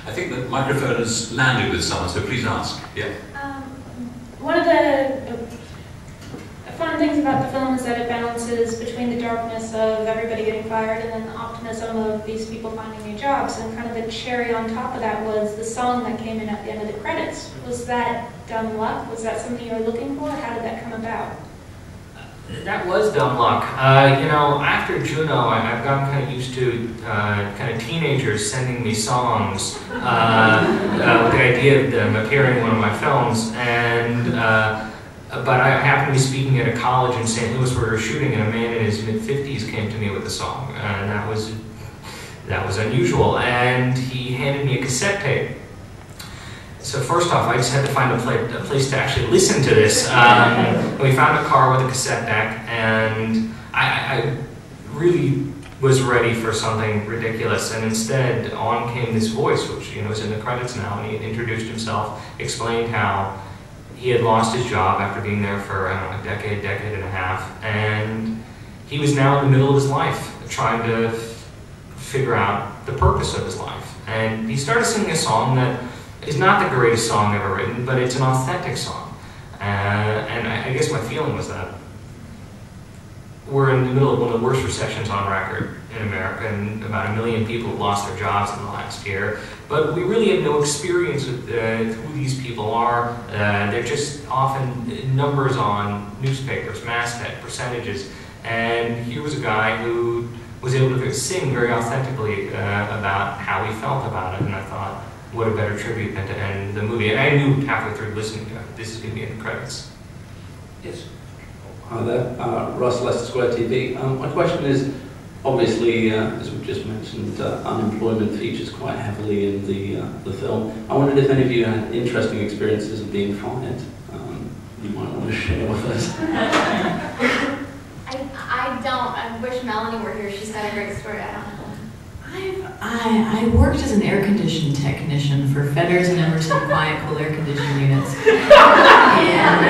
I think the microphone has landed with someone, so please ask. Yeah. One of the fun things about the film is that it balances between the darkness of everybody getting fired and then the optimism of these people finding new jobs. And kind of the cherry on top of that was the song that came in at the end of the credits. Was that dumb luck? Was that something you were looking for? How did that come about? That was dumb luck. You know, after Juno, I've gotten kind of used to kind of teenagers sending me songs with the idea of them appearing in one of my films. And but I happened to be speaking at a college in St. Louis where we were shooting, and a man in his mid-50s came to me with a song, and that was unusual. And he handed me a cassette tape. So first off, I just had to find a place to actually listen to this. We found a car with a cassette deck, and I really was ready for something ridiculous, and instead on came this voice, which is in the credits now, and he had introduced himself, explained how he had lost his job after being there for, I don't know, a decade and a half, and he was now in the middle of his life, trying to figure out the purpose of his life. And he started singing a song that is not the greatest song ever written, but it's an authentic song. And I guess my feeling was that we're in the middle of one of the worst recessions on record in America, and about 1 million people have lost their jobs in the last year. But we really have no experience with who these people are. They're just often numbers on newspapers, masthead, percentages. And here was a guy who was able to sing very authentically about how he felt about it. And I thought, what a better tribute than to end the movie. And I knew halfway through listening to it, this is going to be in the credits. Yes? Hi there, Russ, Leicester Square TV. My question is, obviously, as we've just mentioned, unemployment features quite heavily in the film. I wondered if any of you had interesting experiences of being fired. You might want to share with us. I don't. I wish Melanie were here. She's got a great story. I don't know. I worked as an air conditioning technician for Fedders and Emerson Quiet Cool air conditioning units. And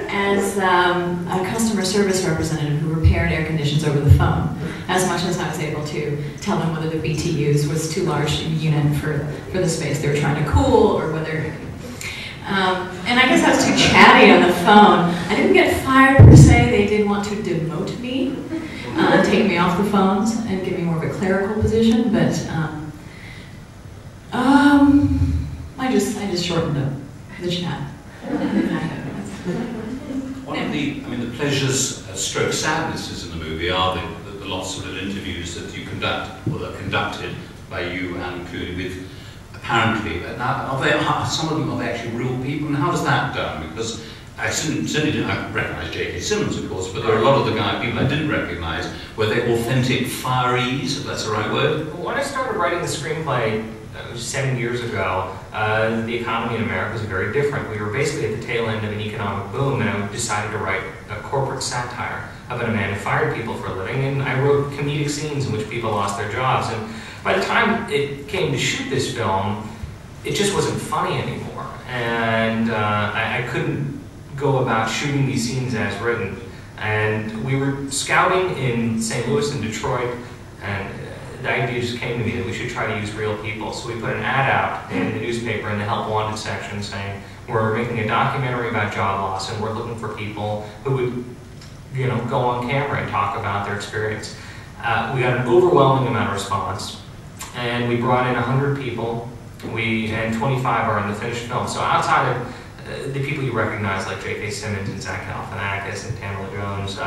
as a customer service representative who repaired air conditions over the phone, as much as I was able to tell them whether the BTUs was too large a unit for the space they were trying to cool, or whether... and I guess I was too chatty on the phone. I didn't get fired per se. They did want to demote me, take me off the phones and give me more of a clerical position, but I just shortened the chat. One of the pleasures, stroke sadnesses in the movie are the lots of little interviews that you conduct, or that are conducted by you and Clooney with, apparently, now, some of them are actually real people, and how does that done? Because I certainly didn't recognise J.K. Simmons, of course, but there are a lot of the people I didn't recognise. Were they authentic fireys, if that's the right word? When I started writing the screenplay 7 years ago, the economy in America was very different. We were basically at the tail end of an economic boom, and I decided to write a corporate satire about a man who fired people for a living, and I wrote comedic scenes in which people lost their jobs. And by the time it came to shoot this film, it just wasn't funny anymore, and I couldn't go about shooting these scenes as written. And we were scouting in St. Louis and Detroit, and the idea just came to me that we should try to use real people. So we put an ad out in the newspaper in the Help Wanted section saying, we're making a documentary about job loss, and we're looking for people who would, go on camera and talk about their experience. We got an overwhelming amount of response, and we brought in 100 people, and 25 are in the finished film. So outside of the people you recognize, like J.K. Simmons and Zach Galifianakis and Tamala Jones,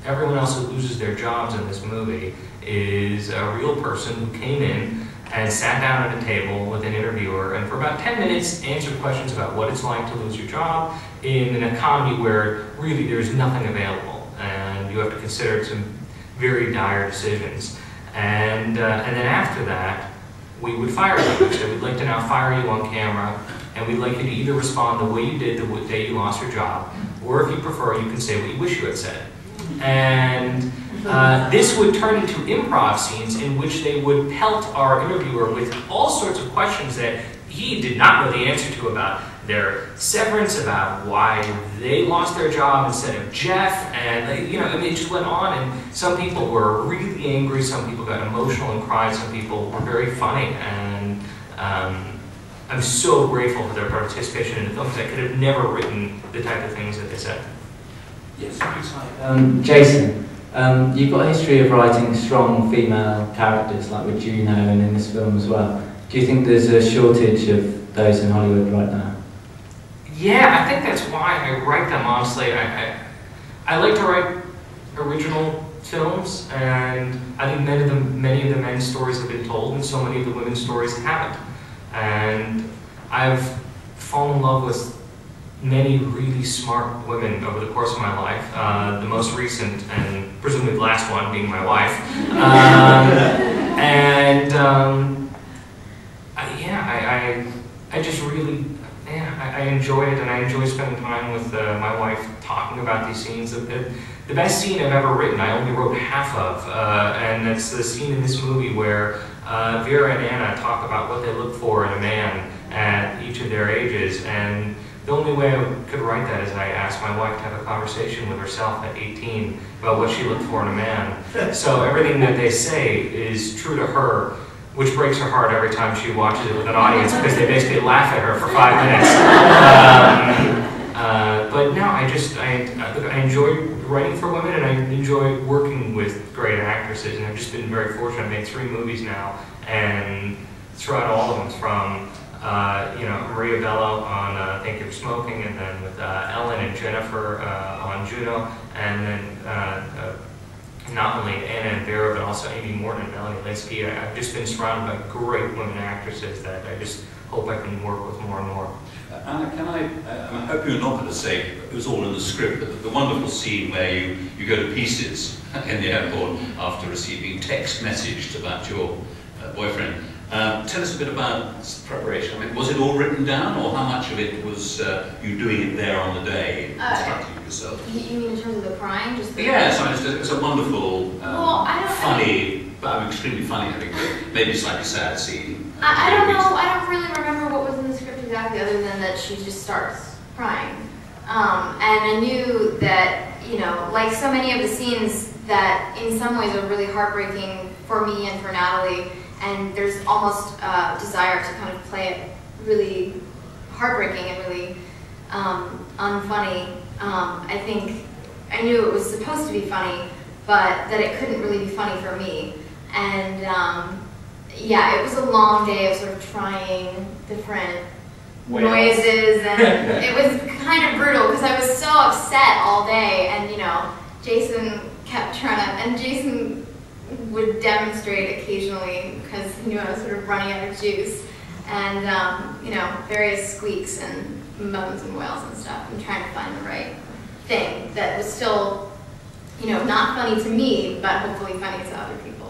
everyone else who loses their jobs in this movie is a real person who came in and sat down at a table with an interviewer, and for about 10 minutes answered questions about what it's like to lose your job in an economy where really there's nothing available, and you have to consider some very dire decisions. And then after that, we would fire you. So we'd like to now fire you on camera, and we'd like you to either respond the way you did the day you lost your job, or if you prefer, you can say what you wish you had said. And this would turn into improv scenes in which they would pelt our interviewer with all sorts of questions that he did not know the answer to, about their severance, about why they lost their job instead of Jeff, and it just went on. And some people were really angry, some people got emotional and cried, some people were very funny, and I'm so grateful for their participation in the film, because I could have never written the type of things that they said. Yes, please. Jason, you've got a history of writing strong female characters, like with Juno and in this film as well. Do you think there's a shortage of those in Hollywood right now? Yeah, I think that's why I write them, honestly. I like to write original films, and I think many of the men's stories have been told, and so many of the women's stories haven't. And I've fallen in love with many really smart women over the course of my life. The most recent, and presumably the last one, being my wife. I just really, I enjoy it, and I enjoy spending time with my wife talking about these scenes. The best scene I've ever written, I only wrote half of, and it's the scene in this movie where Vera and Anna talk about what they look for in a man at each of their ages, and the only way I could write that is I asked my wife to have a conversation with herself at 18 about what she looked for in a man. So everything that they say is true to her, which breaks her heart every time she watches it with an audience, because they basically laugh at her for 5 minutes. But no, I enjoy writing for women, and I enjoy working with great actresses, and I've just been very fortunate. I've made 3 movies now, and throughout all of them, from Maria Bello on Thank You for Smoking, and then with Ellen and Jennifer on Juno, and then not only Anna and Vera, but also Amy Morton and Melanie Lynskey. I've just been surrounded by great women actresses that I just hope I can work with more and more. Anna, can I hope you're not going to say it was all in the script, but the wonderful scene where you go to pieces in the airport after receiving text message about your boyfriend. Tell us a bit about preparation. I mean, was it all written down, or how much of it was you doing it there on the day, instructing yourself? You mean in terms of the crying? Just the Yes, I mean, it's a wonderful, funny, but extremely funny, I think, but maybe slightly sad scene. I don't know. I don't really remember what was in the script exactly, other than that she just starts crying. And I knew that, like so many of the scenes that in some ways are really heartbreaking for me and for Natalie, and there's almost a desire to kind of play it really heartbreaking and really unfunny. I think I knew it was supposed to be funny, but that it couldn't really be funny for me. And yeah, it was a long day of sort of trying different noises, and it was kind of brutal because I was so upset all day, and Jason kept trying to, and Jason would demonstrate occasionally because he knew I was sort of running out of juice, and various squeaks and moans and wails and stuff, and trying to find the right thing that was still, not funny to me, but hopefully funny to other people.